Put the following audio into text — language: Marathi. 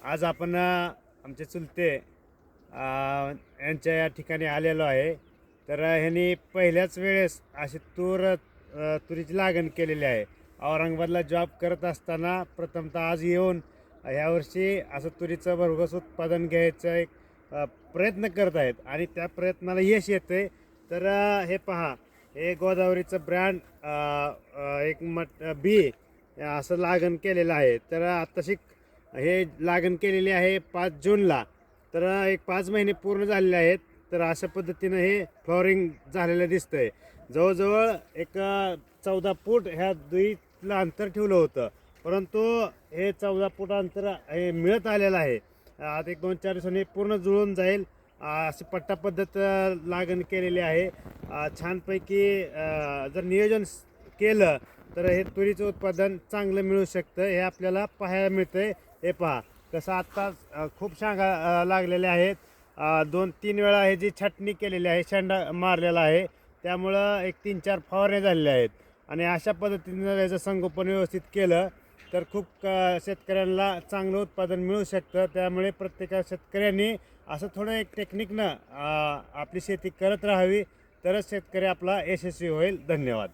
आज आपण आमचे चुलते यांच्या या ठिकाणी आलेलो आहे. तर ह्यांनी पहिल्याच वेळेस अशी तुरीची लागण केलेली आहे. औरंगाबादला जॉब करत असताना प्रथमतः आज येऊन ह्यावर्षी असं तुरीचं भरघोस उत्पादन घ्यायचं एक प्रयत्न करत आहेत आणि त्या प्रयत्नाला यश येते. तर हे पहा, हे गोदावरीचं ब्रँड एक बी असं लागण केलेलं आहे. तर आत्ताशी हे लागण केलेली आहे 5 जूनला. तर एक 5 महिने पूर्ण झालेले आहेत. तर अशा पद्धतीनं हे फ्लॉवरिंग झालेलं दिसतंय. जवळजवळ एक 14 फूट ह्या दुईतलं अंतर ठेवलं होतं, परंतु हे 14 फूट अंतर हे मिळत आलेलं आहे. आता एक 2-4 दिवसांनी पूर्ण जुळून जाईल. अशी पट्टा पद्धत लागण केलेली आहे. छानपैकी जर नियोजन केलं तर हे तुरीचं उत्पादन चांगलं मिळू शकतं. हे आपल्याला पाहायला मिळतंय. हे पहा कसं आत्ता खूप शांगा लागलेले आहेत. 2-3 वेळा हे जी छाटणी केलेली आहे, शेंडा मारलेला आहे, त्यामुळं एक 3-4 फवारण्या झालेल्या आहेत. आणि अशा पद्धतीनं याचं संगोपन व्यवस्थित केलं तर खूप शेतकऱ्यांना चांगलं उत्पादन मिळू शकतं. त्यामुळे प्रत्येक शेतकऱ्यांनी असं थोडं एक टेक्निकनं आपली शेती करत राहावी, तरच शेतकरी आपला यशस्वी होईल. धन्यवाद.